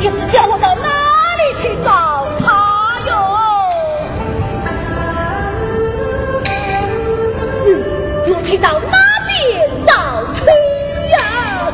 也是叫我到哪里去找他哟？若去到哪边找去呀？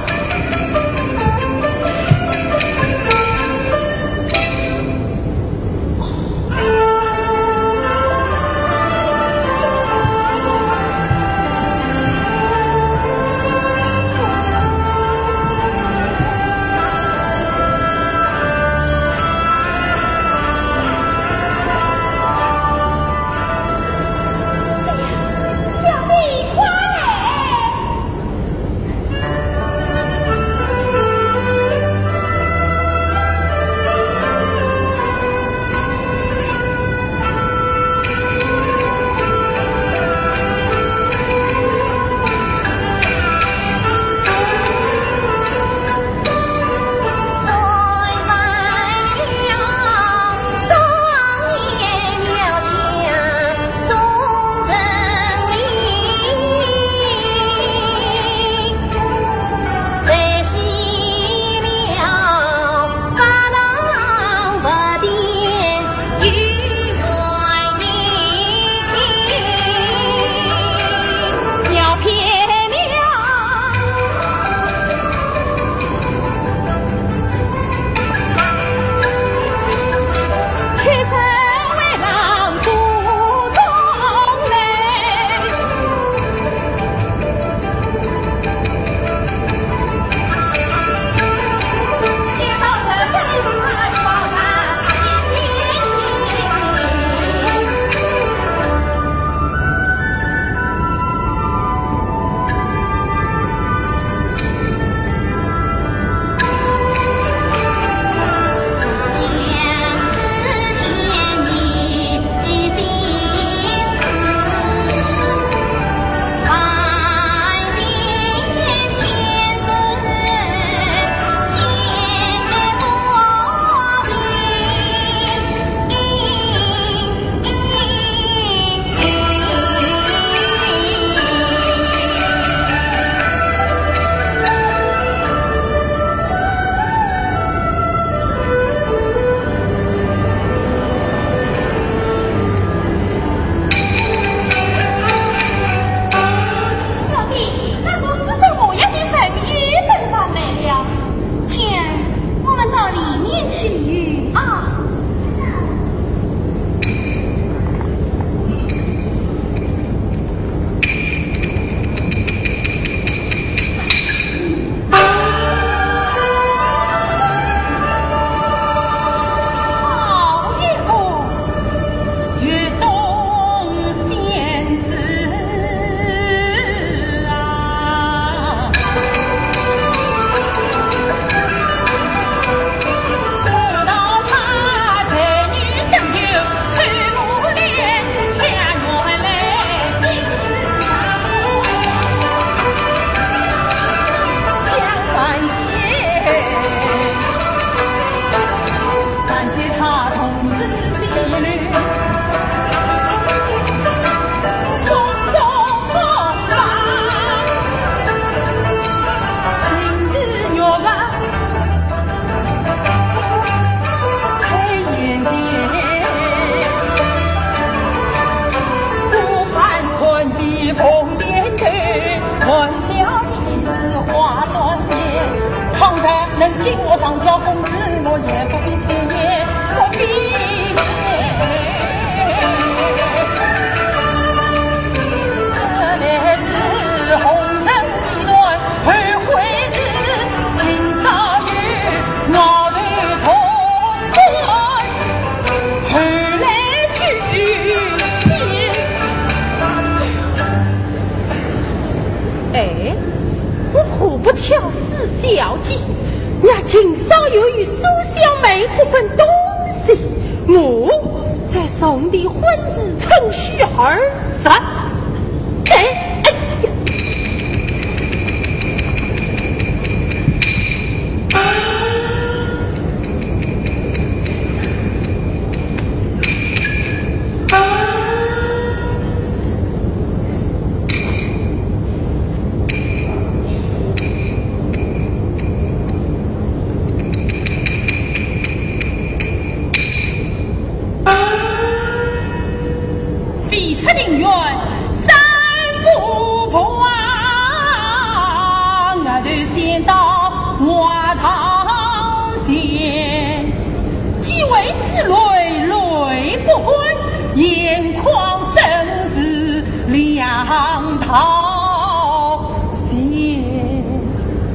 杨桃仙。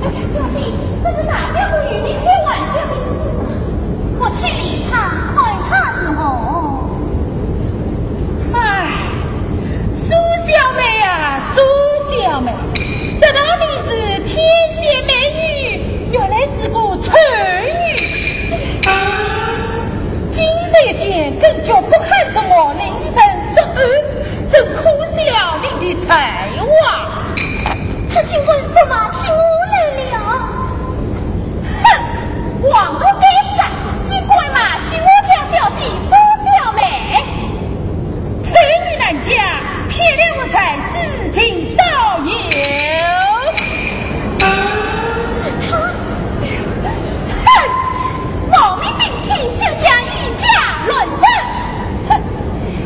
哎呀，小弟，这是哪家妇女？你开玩笑的？我去理他，hỏi他之后。哎，苏小妹啊，苏小妹，知道你是天仙美女，原来是个处女。今日见更就不看什么凌晨作案，真可笑你的才华。他竟问什么请我来了？哼，王不该杀，尽管骂起我家表弟苏小妹。此女难嫁，骗了我才知情少有。我们定期休想以假乱真。哼，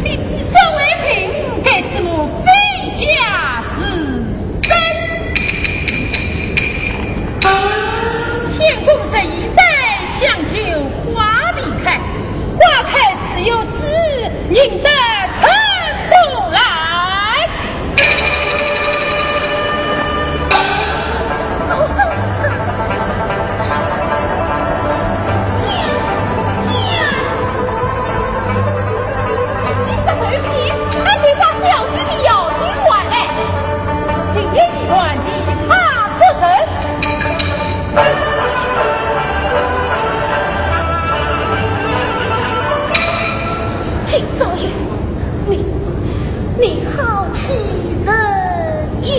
你自称为凭，该字母非假是真。天公神已在，香酒花未开，花开时有枝，引得春风来。你好欺人也！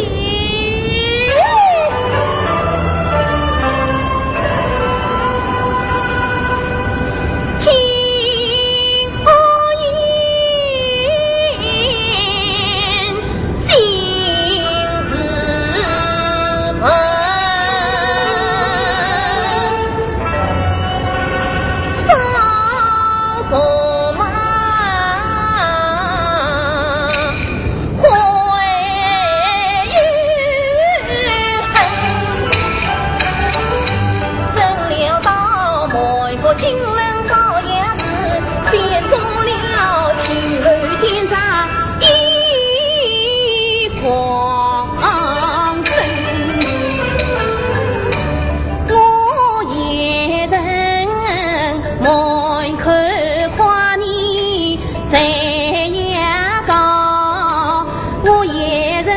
听我言，心自笨。少说嘛。金门高衙子变成了情侣奸诈一狂生，我也人门口夸你谁也高，我也人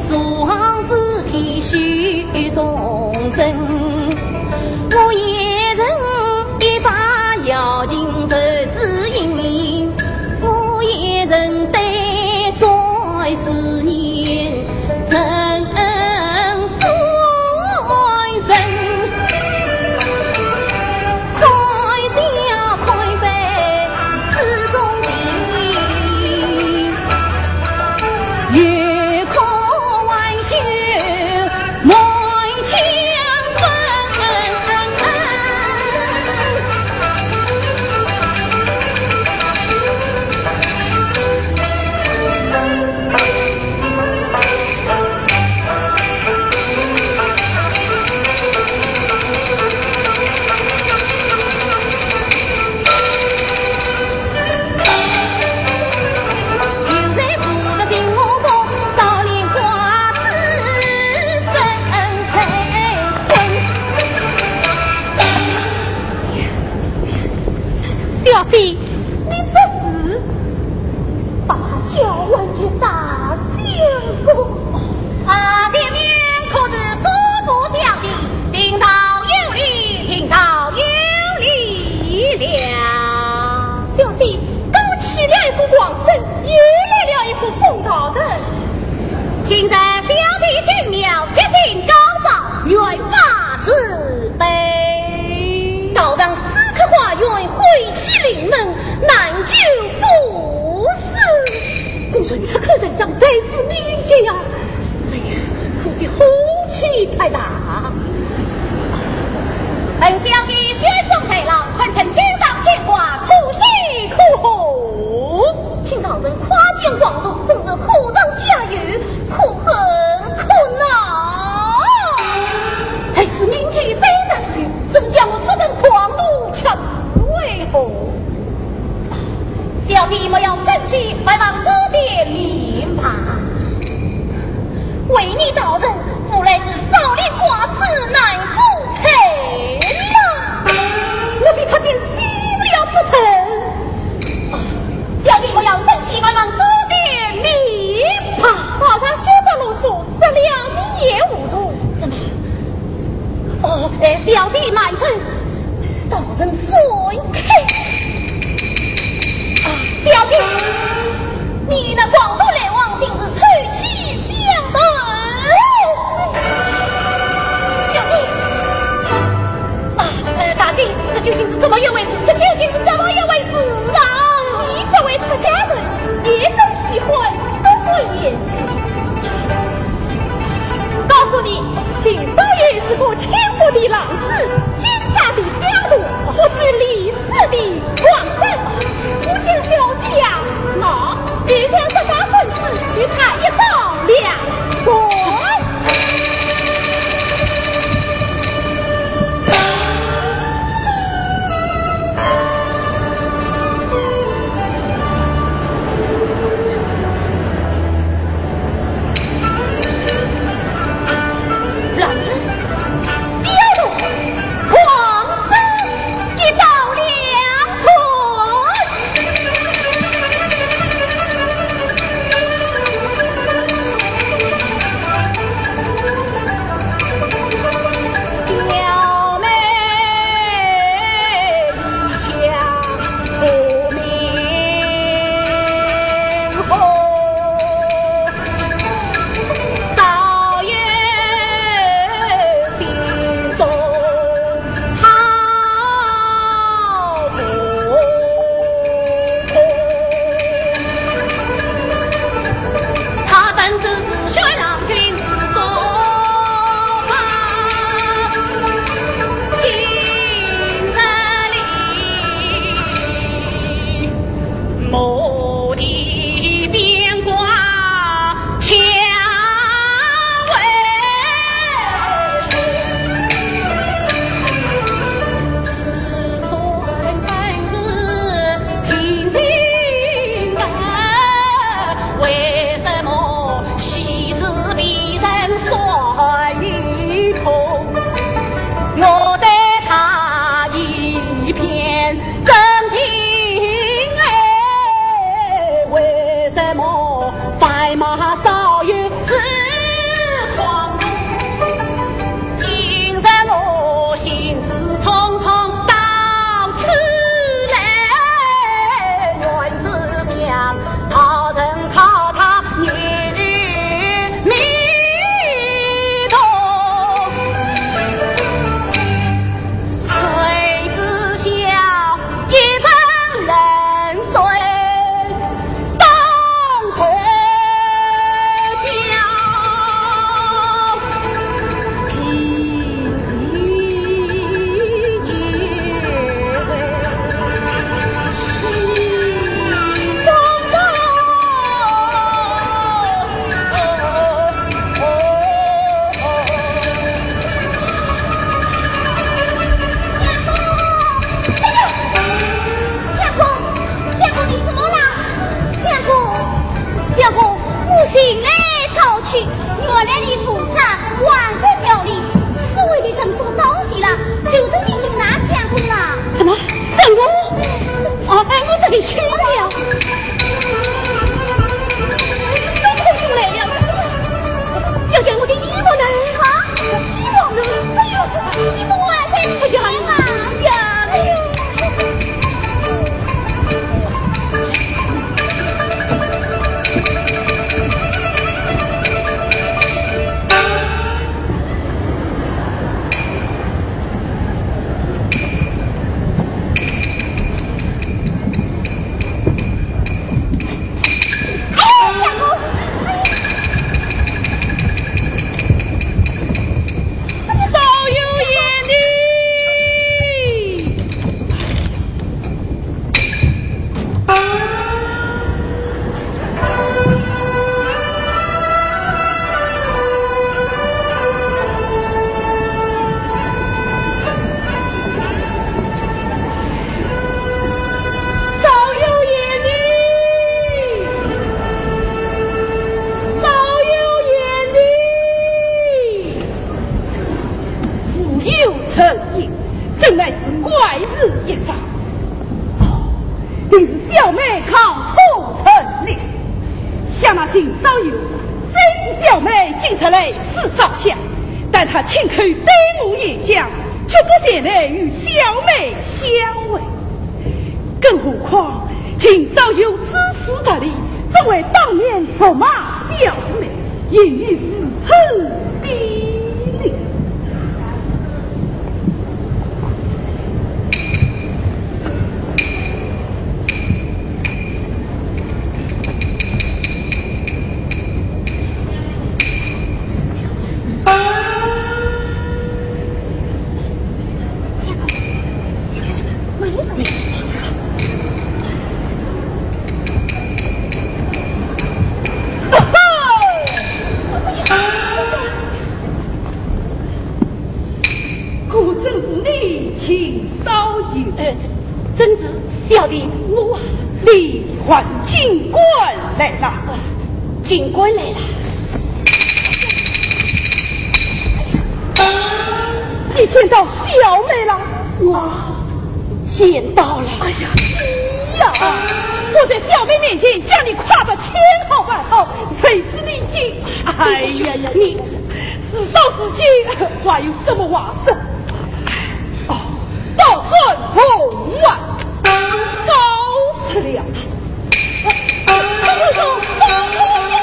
双子体虚众生，我也人要紧走指引，我也人对衰思念，人衰人，开笑开悲始终情，越可玩笑莫强分。小姐，你不是把他叫完去打见过？见面可是说不相信，听到有理，听到有理了。小姐，刚起了一副皇身，又来了一副风道人。现在小弟进了接近高照，愿发誓悲。道长此刻化愿回起临门，难救不死。无论此刻人长再是理解呀，哎呀，可惜火气太大。本小弟宣中太郎，换成金上天花，苦喜苦苦。听道人夸奖广东，总是苦当加油，苦恨苦恼。才是明天非得死，这是将我死等狂怒，却是为何？小弟莫要生气，快往这边明白。为你道人，无来是少年寡此难负责了。我比他便死了不成？小弟不要生气，慢慢多点礼吧。好他休得啰嗦，死了你也无毒。怎么？哦，小弟满城，道人随客。小弟，你那广东来往定是吹气相对。小弟，大姐，这究竟是怎么一回事？这究竟是怎么一回事啊？你这位出家人也真喜欢多管闲事。告诉你，秦少爷是个轻浮的浪子，奸诈的刁奴，不是理智的狂人。我请小弟呀，那别将这把棍子与他一刀两断。少游，虽是小妹进出来是少下，但他亲口对我演讲，却不前来与小妹相会。更何况秦少游自私得理，作为当面责骂小妹，言语自称低劣。真是小弟我李焕警官来了，警官来了。你见到小妹了？我见到了。哎呀，你呀！我在小妹面前将你夸得千好万好，谁知你竟……哎呀呀，你事到如今还有什么话说？哦，报顺红啊，高死了！我说放我下！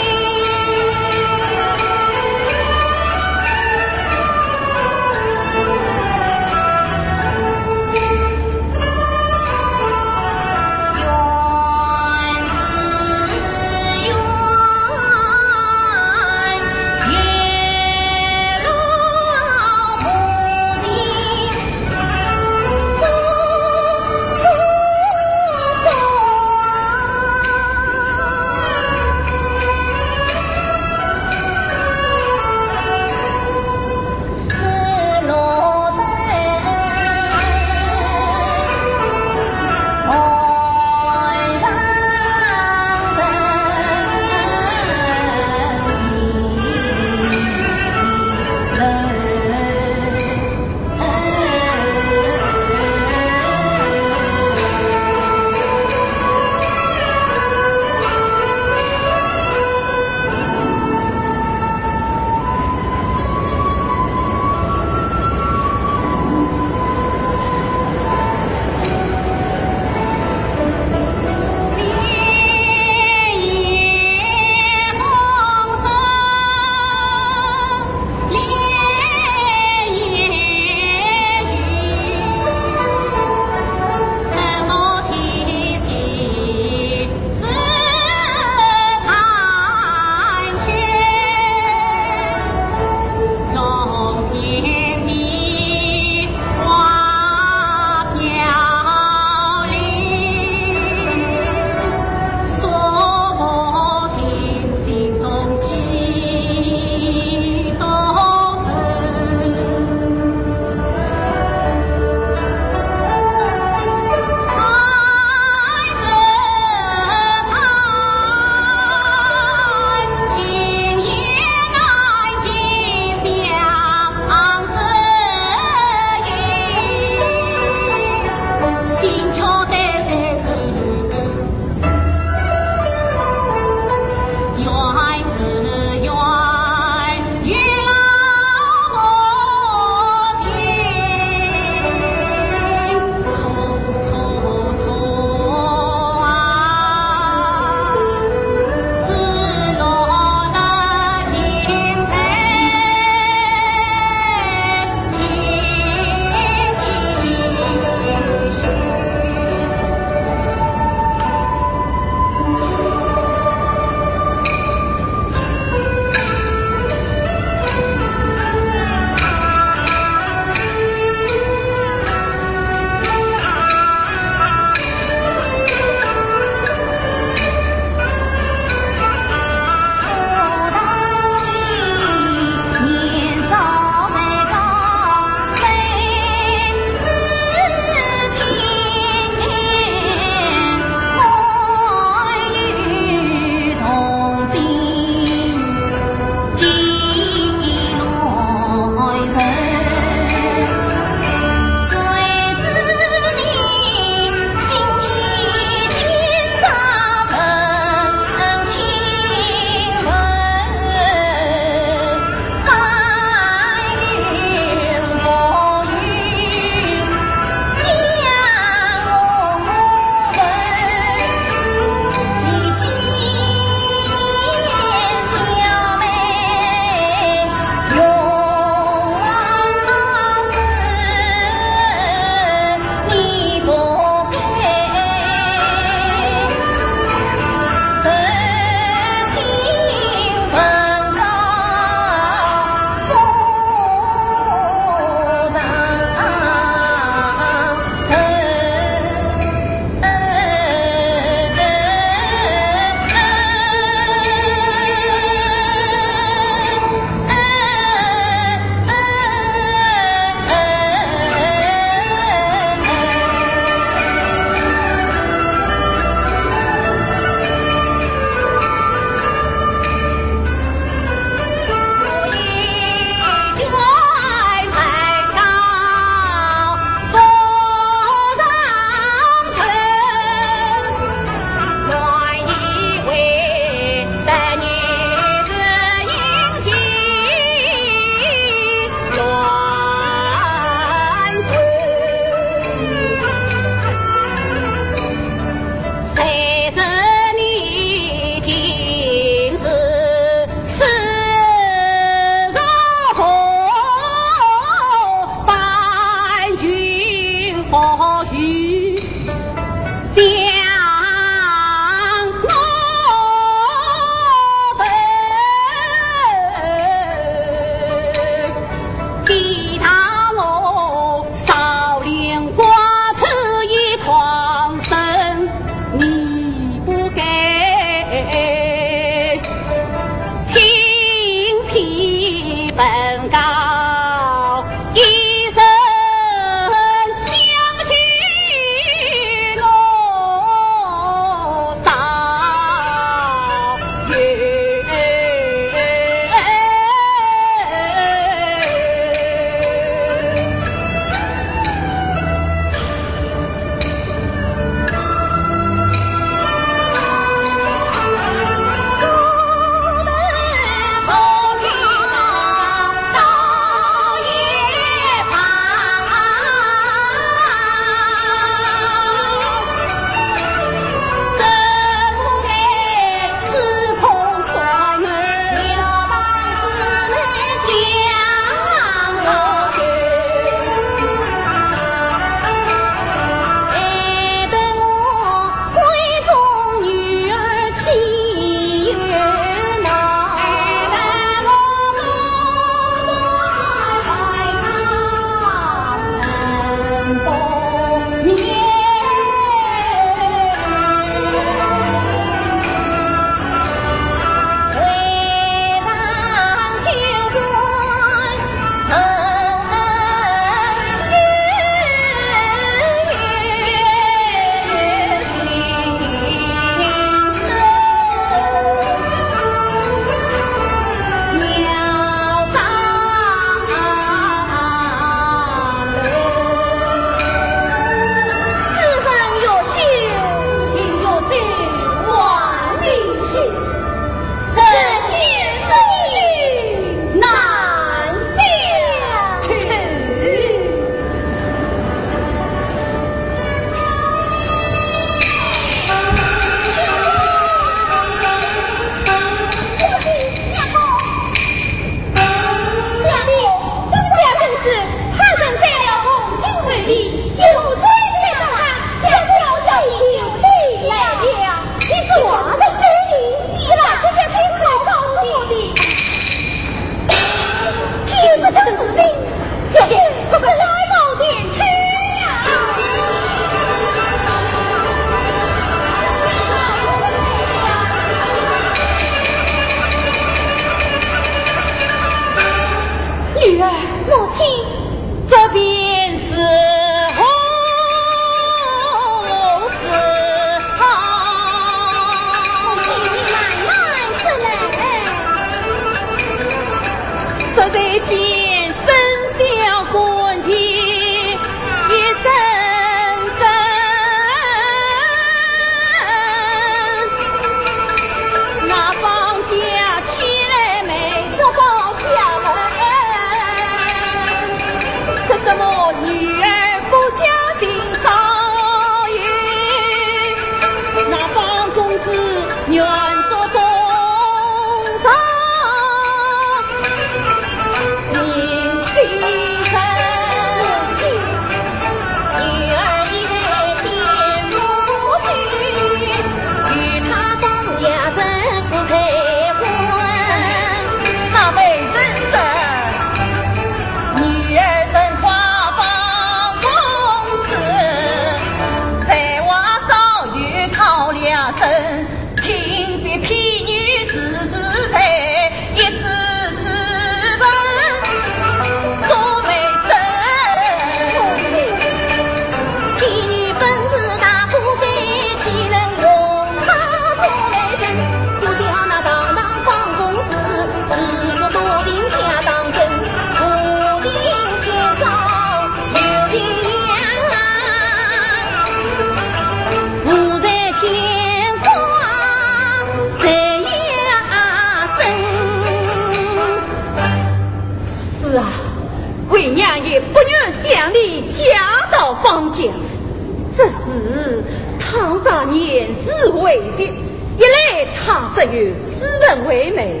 他年事未小，一来他实有斯文为美，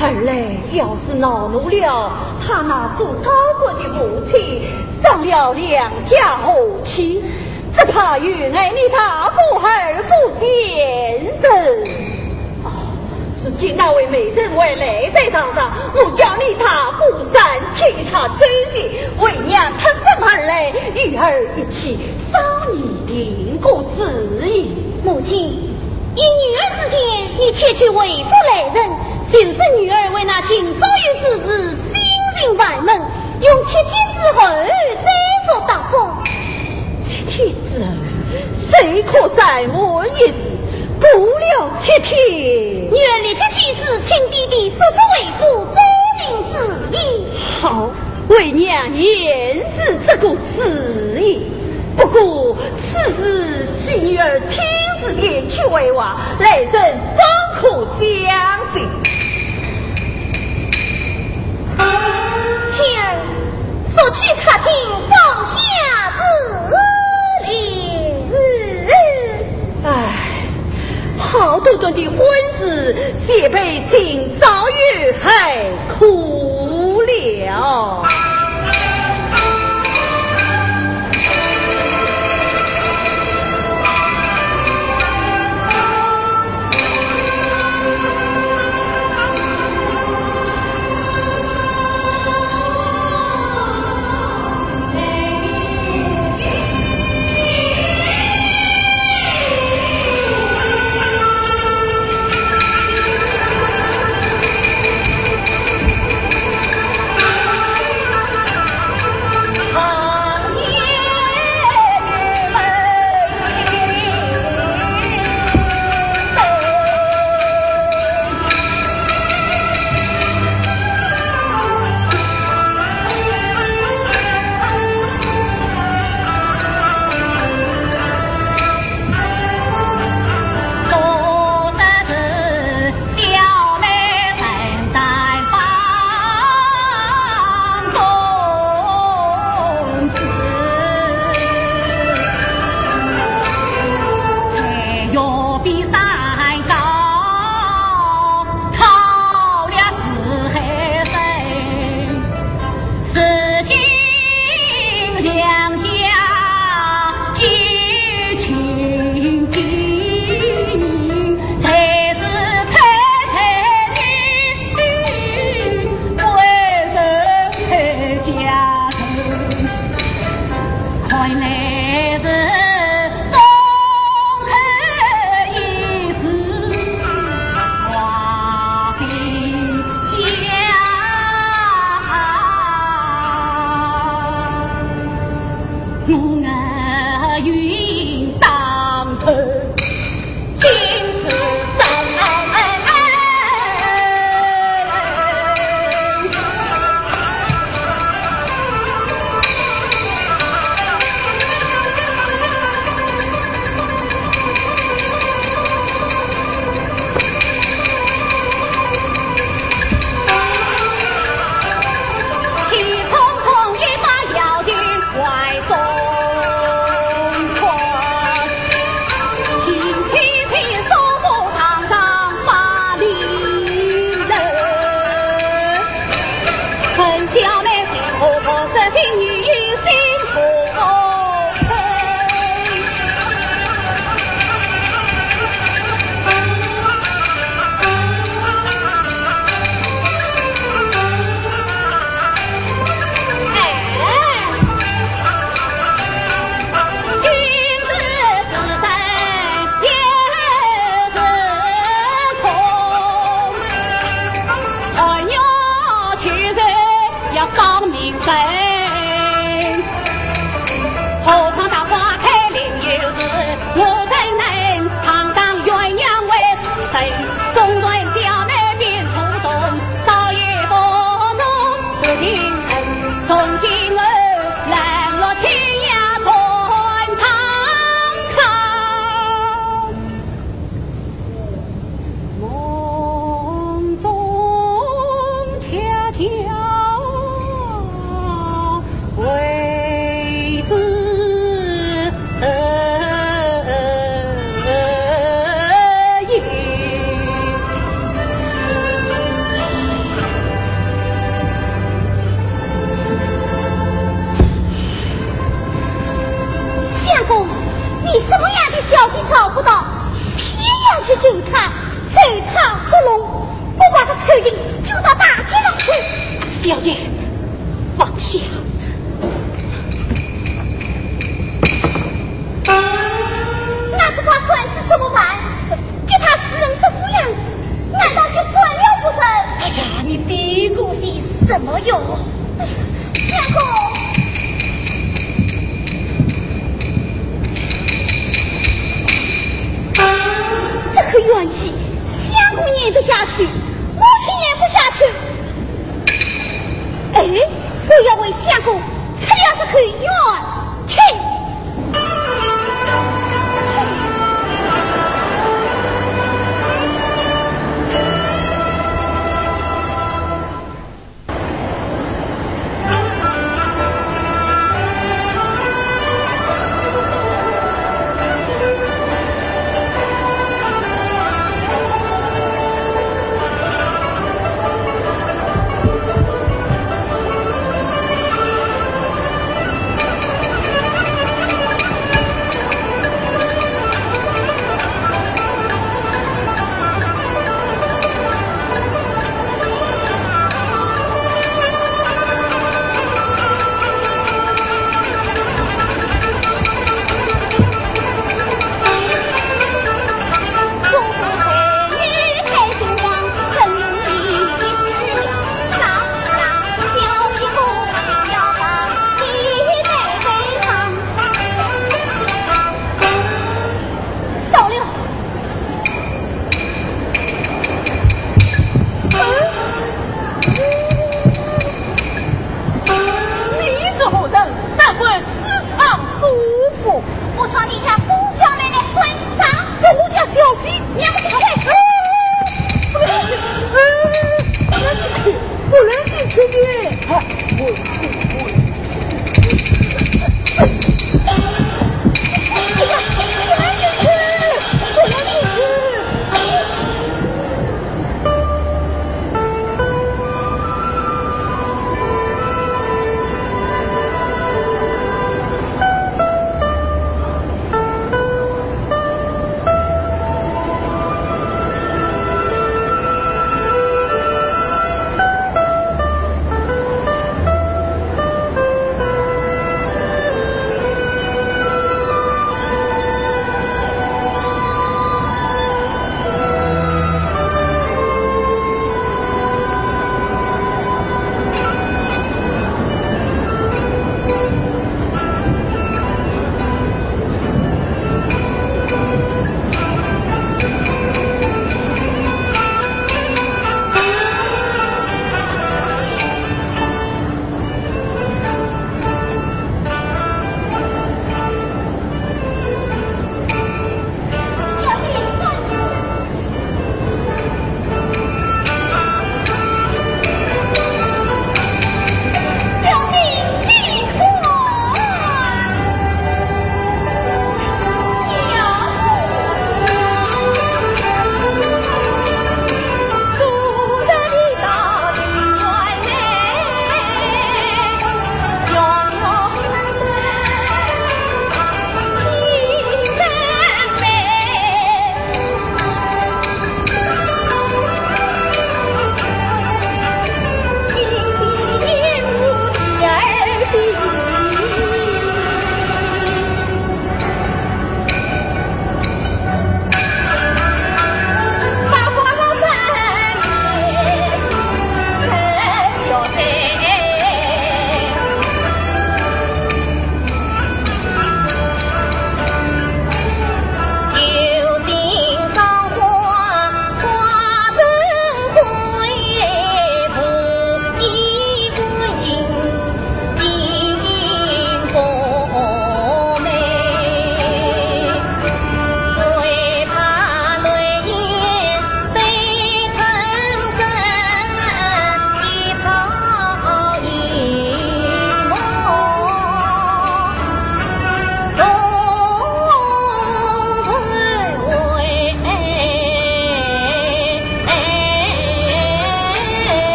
二来要是恼怒了他那做高官的母亲，伤了两家和气，只怕与爱你大哥儿不见人。是今那位美人为累在场上，我叫你他孤山沏茶追击，为娘他生而来，与儿一起商议定过之意。母亲，以女儿之见，你切去为父来人，就是女儿为那情所有之事心心烦闷，用7天之后再做答复。7天之后，谁可再我一日？过了7天，女儿立即去世，请弟弟速速为父做定旨意。好，为娘言是这个旨意。不过此事需女儿亲自前去为话，来人方可相信。请儿速去客厅放下旨令。唉，好端端的婚事，却被新少爷害苦了。救他，随他合拢，不把他抽进丢到大街上去。小姐，放下。那是他算是怎么办？就他私人是虎样子，难道就算了不成？哎呀，你嘀咕些什么用？相公，这个怨气，相公咽得下去，母亲咽不下去。哎，我要为相公吃了这口冤气。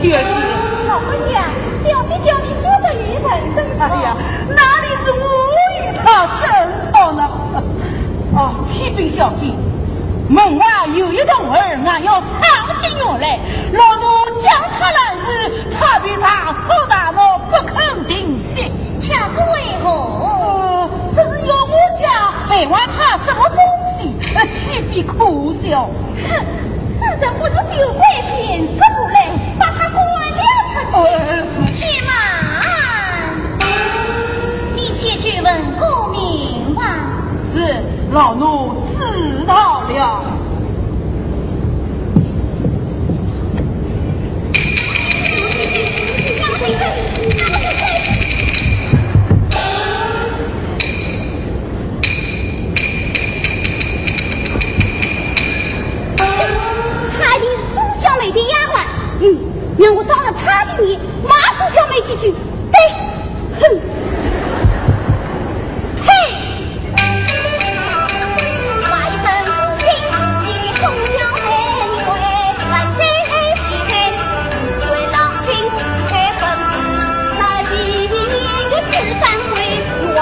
确实。老回家，表弟叫你说的与人争吵。哎呀，哪里是我与他争吵呢？哦，启禀小姐，门外有一童儿，俺要藏进院来，老奴将他来时，他比他粗大脑不肯定息。恰是为何？这是要我家还还他什么东西？岂必苦笑？哼，此人不知酒鬼骗子不来，把他关了出去。且慢，你且去问过明吧。是，老奴知道了。让我当了他的面，骂苏小梅几句。对，哼，嘿，骂一声不听，你苏小梅你会万岁喜天，水浪君开本子，那几年的十三回，王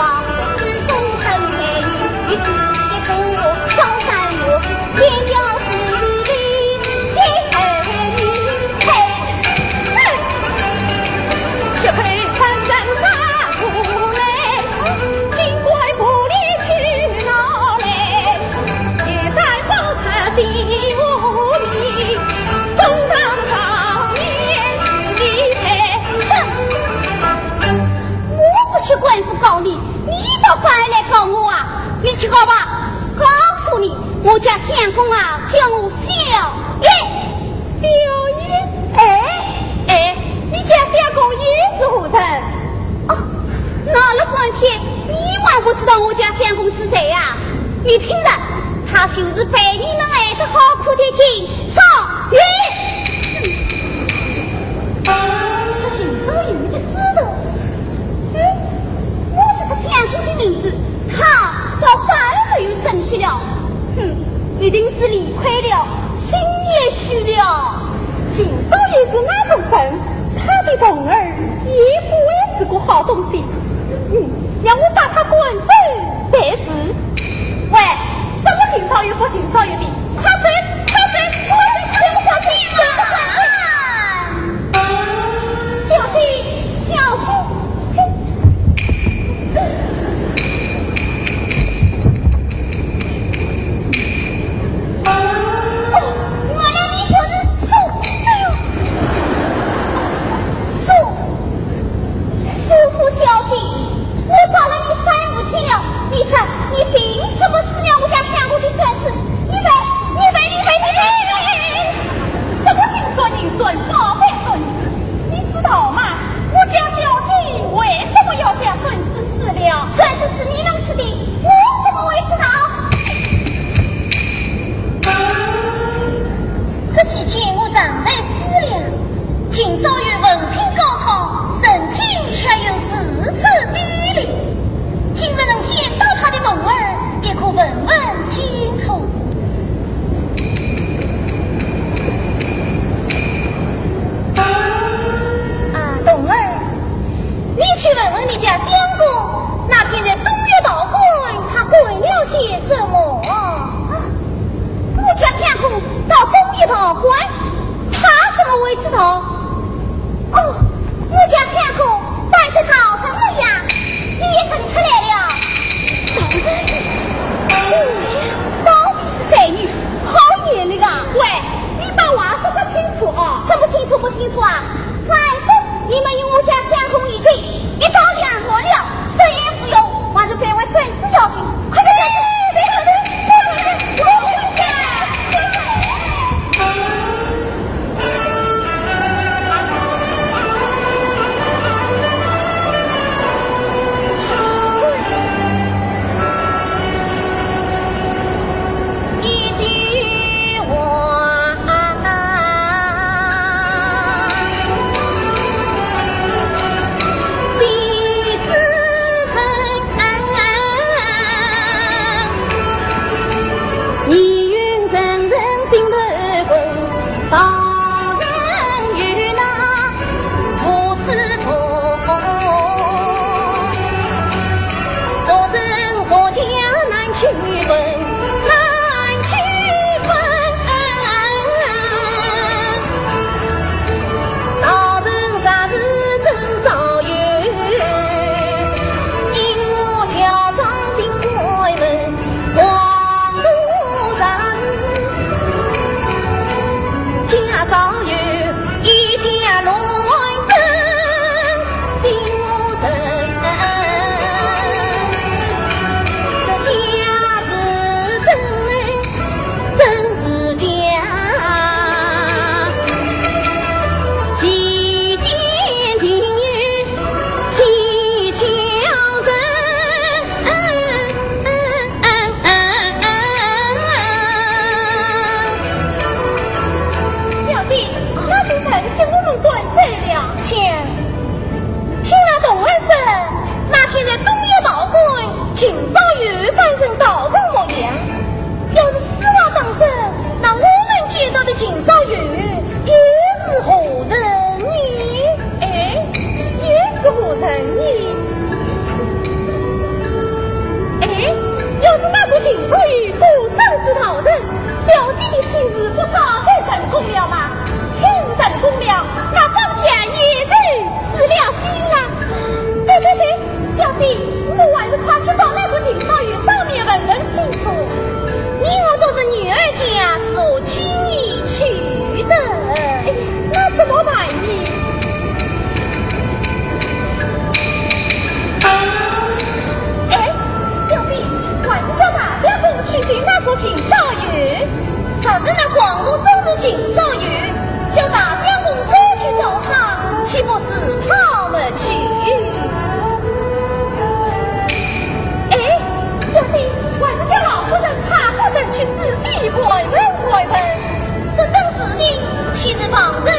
子终成美女，自己不高山我天骄死里。小黑参战杀出来，金怪不离去哪来？也在宝塔第五里，东当场面一配。我不去官府告你，你倒反而来告我啊！你去告吧，告诉你，我家相公啊叫我小叶，小叶，你家相公也是胡人哦？闹了半天，你还不知道我家相公是谁呀？你听着，他就是被你们爱的好苦的亲少爷。他今朝有一个知道，我是他相公的名字，他倒反而没有生气了。一定是理亏了，心也虚了。今朝也是那种人。他的童儿也不会是个好东西，让我把他滚走才是。喂，什么秦少爷不秦少爷的？他谁？他们去。哎，小弟还是叫老夫人、他夫人去仔细问问。这正是你，岂是旁人